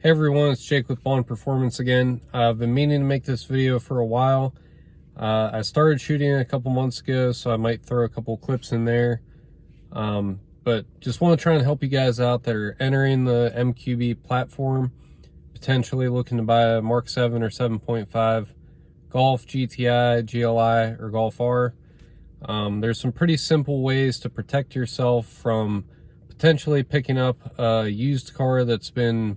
Hey everyone, it's Jake with Bond Performance again. I've been meaning to make this video for a while. I started shooting it a couple months ago, so I might throw a couple clips in there. But just want to try and help you guys out that are entering the MQB platform, potentially looking to buy a Mark 7 or 7.5 Golf GTI, GLI, or Golf R. There's some pretty simple ways to protect yourself from potentially picking up a used car that's been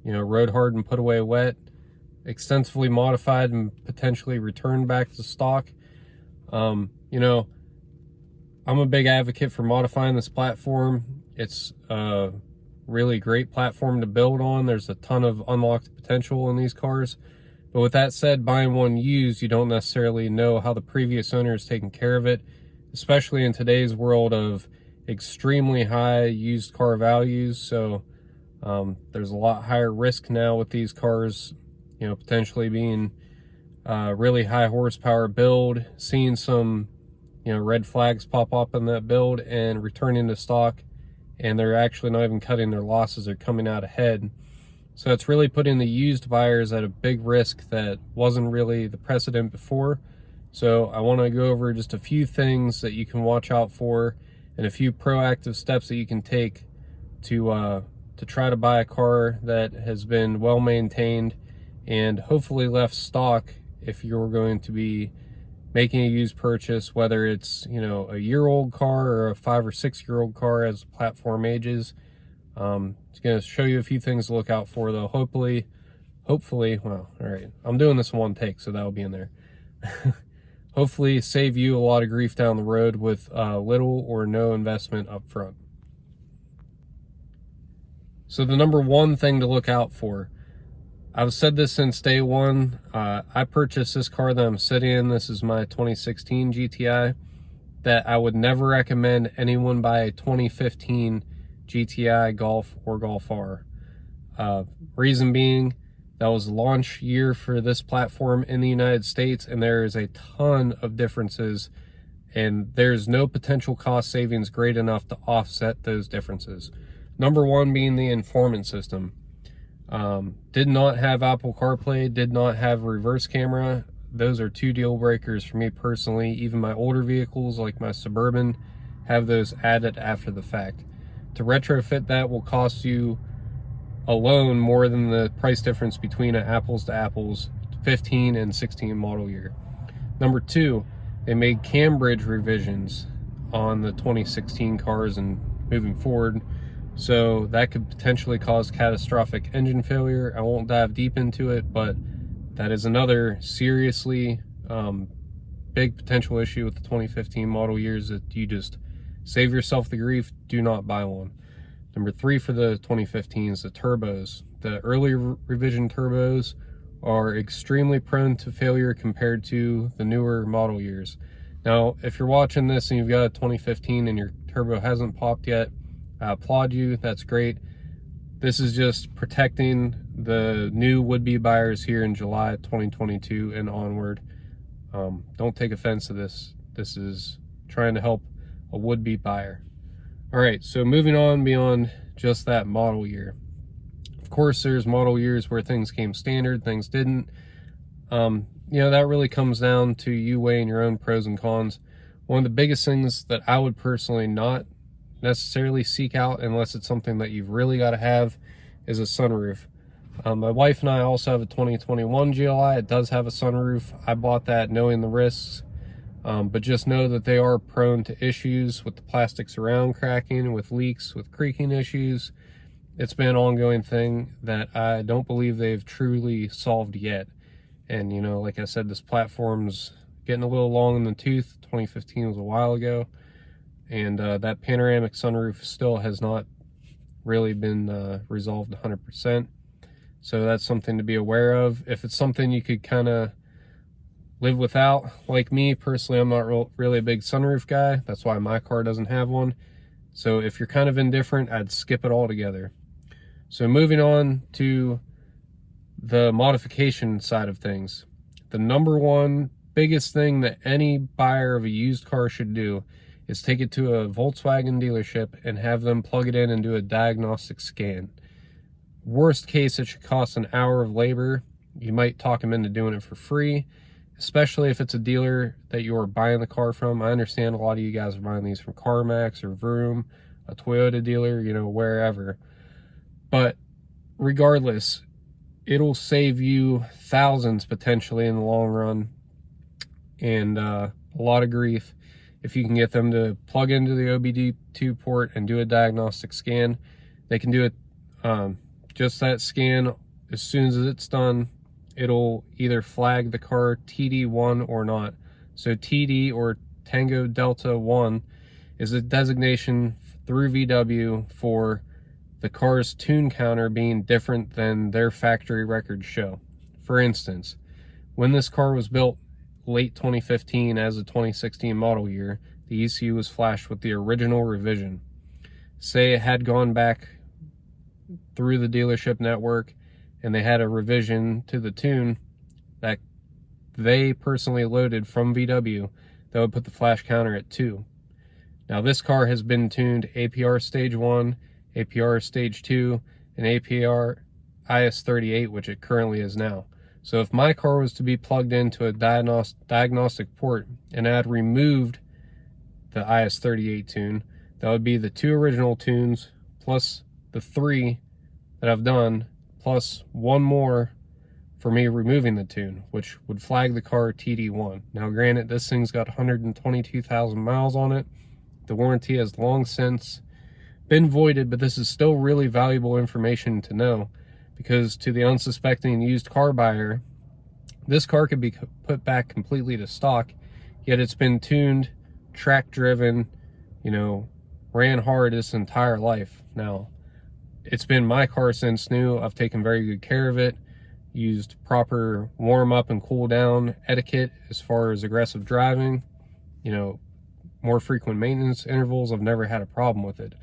road hard and put away wet, extensively modified and potentially returned back to stock. I'm a big advocate for modifying this platform. It's a really great platform to build on. There's a ton of unlocked potential in these cars. But with that said, buying one used, you don't necessarily know how the previous owner is taking care of it, especially in today's world of extremely high used car values. So there's a lot higher risk now with these cars, potentially being really high horsepower build, seeing some, red flags pop up in that build and returning to stock, and they're actually not even cutting their losses, they're coming out ahead. So it's really putting the used buyers at a big risk that wasn't really the precedent before. So I want to go over just a few things that you can watch out for and a few proactive steps that you can take to try to buy a car that has been well maintained and hopefully left stock if you're going to be making a used purchase, whether it's a year-old car or a 5 or 6 year old car as the platform ages. It's going to show you a few things to look out for, though. Hopefully, well, all right, I'm doing this in one take, so that'll be in there. Hopefully save you a lot of grief down the road with little or no investment up front. So the number one thing to look out for, I've said this since day one. I purchased this car that I'm sitting in. This is my 2016 GTI, that I would never recommend anyone buy a 2015 GTI Golf or Golf R. Reason being, that was the launch year for this platform in the United States, and there is a ton of differences, and there's no potential cost savings great enough to offset those differences. Number one being the informant system. Did not have Apple CarPlay, did not have reverse camera. Those are two deal breakers for me personally. Even my older vehicles like my Suburban have those added after the fact. To retrofit that will cost you alone more than the price difference between an apples to apples 15 and 16 model year. Number two, they made cam bridge revisions on the 2016 cars and moving forward. So that could potentially cause catastrophic engine failure. I won't dive deep into it, but that is another seriously big potential issue with the 2015 model years, that you just save yourself the grief. Do not buy one. Number three for the 2015s, the turbos. The early revision turbos are extremely prone to failure compared to the newer model years. Now, if you're watching this and you've got a 2015 and your turbo hasn't popped yet, I applaud you. That's great. This is just protecting the new would-be buyers here in July 2022 and onward. Don't take offense to this. This is trying to help a would-be buyer. All right, so moving on beyond just that model year. Of course, there's model years where things came standard, things didn't. That really comes down to you weighing your own pros and cons. One of the biggest things that I would personally not necessarily seek out, unless it's something that you've really got to have, is a sunroof. My wife and I also have a 2021 GLI. It does have a sunroof. I bought that knowing the risks, but just know that they are prone to issues with the plastic surround cracking, with leaks, with creaking issues. It's been an ongoing thing that I don't believe they've truly solved yet. And like I said, this platform's getting a little long in the tooth. 2015 was a while ago. And that panoramic sunroof still has not really been resolved 100%. So that's something to be aware of. If it's something you could kind of live without, like me personally, I'm not really a big sunroof guy. That's why my car doesn't have one. So if you're kind of indifferent, I'd skip it altogether. So moving on to the modification side of things. The number one biggest thing that any buyer of a used car should do is take it to a Volkswagen dealership and have them plug it in and do a diagnostic scan. Worst case, it should cost an hour of labor. You might talk them into doing it for free, especially if it's a dealer that you're buying the car from. I understand a lot of you guys are buying these from CarMax or Vroom, a Toyota dealer, you know, wherever. But regardless, it'll save you thousands potentially in the long run, and a lot of grief if you can get them to plug into the OBD2 port and do a diagnostic scan. They can do it, just that scan. As soon as it's done, it'll either flag the car TD1 or not. So TD, or Tango Delta 1, is a designation through VW for the car's tune counter being different than their factory records show. For instance, when this car was built late 2015 as a 2016 model year, the ECU was flashed with the original revision. Say it had gone back through the dealership network and they had a revision to the tune that they personally loaded from VW, that would put the flash counter at 2. Now this car has been tuned APR Stage 1, APR Stage 2, and APR IS38, which it currently is now. So if my car was to be plugged into a diagnostic port and I had removed the IS38 tune, that would be the 2 original tunes plus the 3 that I've done, plus 1 more for me removing the tune, which would flag the car TD1. Now granted, this thing's got 122,000 miles on it. The warranty has long since been voided, but this is still really valuable information to know, because to the unsuspecting used car buyer, this car could be put back completely to stock, yet it's been tuned, track driven, you know, ran hard this entire life. Now, it's been my car since new. I've taken very good care of it, used proper warm up and cool down etiquette as far as aggressive driving, you know, more frequent maintenance intervals. I've never had a problem with it.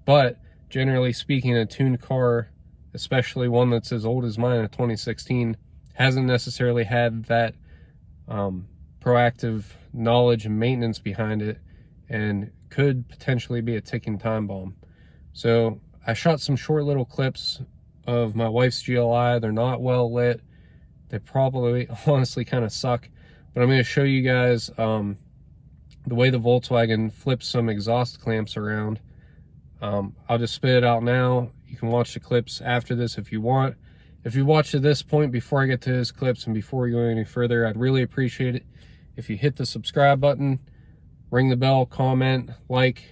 But generally speaking, a tuned car, especially one that's as old as mine, a 2016, hasn't necessarily had that proactive knowledge and maintenance behind it, and could potentially be a ticking time bomb. So I shot some short little clips of my wife's GLI. They're not well lit. They probably honestly kind of suck, but I'm going to show you guys the way the Volkswagen flips some exhaust clamps around. I'll just spit it out now. You can watch the clips after this if you want. If you watch to this point before I get to his clips and before we go any further, I'd really appreciate it if you hit the subscribe button, ring the bell, comment, like.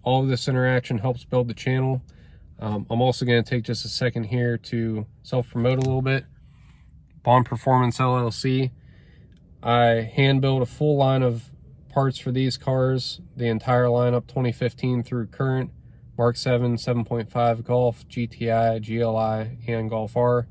All of this interaction helps build the channel. I'm also going to take just a second here to self-promote a little bit. Bond Performance LLC. I hand built a full line of parts for these cars, the entire lineup 2015 through current. Mk7 7.5 Golf, GTI, GLI, and Golf R.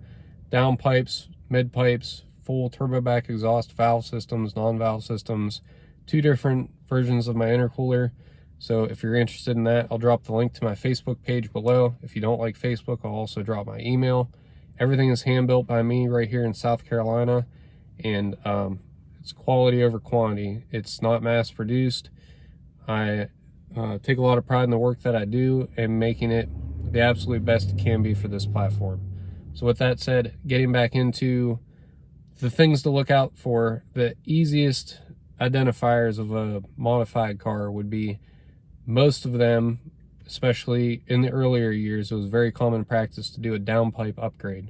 Down pipes, mid pipes, full turbo back exhaust valve systems, non-valve systems, 2 different versions of my intercooler. So if you're interested in that, I'll drop the link to my Facebook page below. If you don't like Facebook, I'll also drop my email. Everything is hand built by me right here in South Carolina, and it's quality over quantity. It's not mass produced. I take a lot of pride in the work that I do and making it the absolute best it can be for this platform. So with that said, getting back into the things to look out for, the easiest identifiers of a modified car would be, most of them, especially in the earlier years, it was very common practice to do a downpipe upgrade.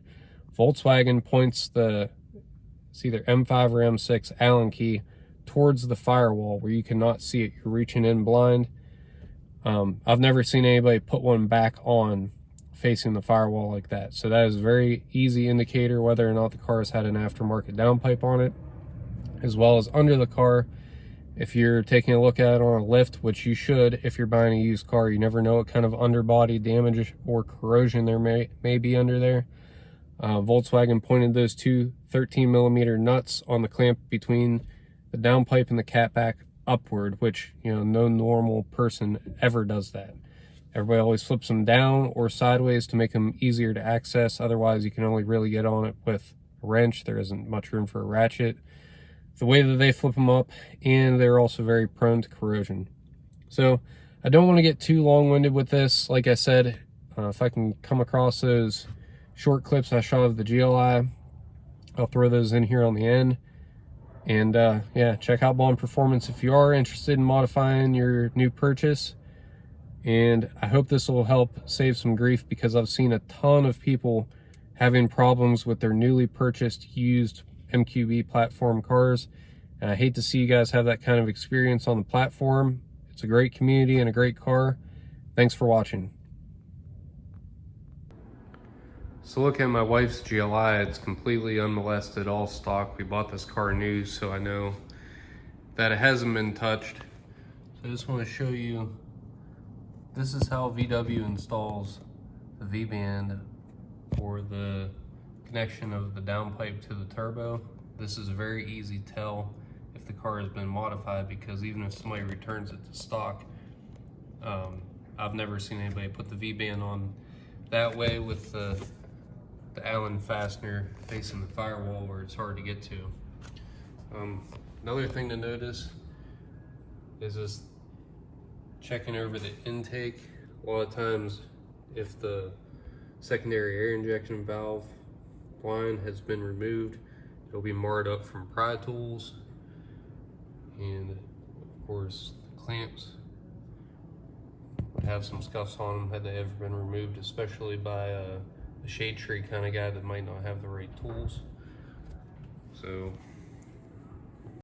Volkswagen points it's either M5 or M6 Allen key towards the firewall where you cannot see it. You're reaching in blind. I've never seen anybody put one back on facing the firewall like that. So that is a very easy indicator whether or not the car has had an aftermarket downpipe on it, as well as under the car. If you're taking a look at it on a lift, which you should if you're buying a used car, you never know what kind of underbody damage or corrosion there may be under there. Volkswagen pointed those 2 13mm nuts on the clamp between the downpipe and the catback upward, which, you know, no normal person ever does that. Everybody always flips them down or sideways to make them easier to access. Otherwise, you can only really get on it with a wrench. There isn't much room for a ratchet. The way that they flip them up, and they're also very prone to corrosion. So I don't want to get too long-winded with this. Like I said, if I can come across those short clips I shot of the GLI. I'll throw those in here on the end. And yeah, check out Bond Performance if you are interested in modifying your new purchase. And I hope this will help save some grief, because I've seen a ton of people having problems with their newly purchased used MQB platform cars. And I hate to see you guys have that kind of experience on the platform. It's a great community and a great car. Thanks for watching. So look at my wife's GLI. It's completely unmolested, all stock. We bought this car new, so I know that it hasn't been touched. So I just want to show you, this is how VW installs the V-band for the connection of the downpipe to the turbo. This is a very easy tell if the car has been modified, because even if somebody returns it to stock, I've never seen anybody put the V-band on that way with the Allen fastener facing the firewall where it's hard to get to. Another thing to notice is just checking over the intake. A lot of times, if the secondary air injection valve line has been removed, it'll be marred up from pry tools, and of course the clamps would have some scuffs on them had they ever been removed, especially by a shade tree kind of guy that might not have the right tools. So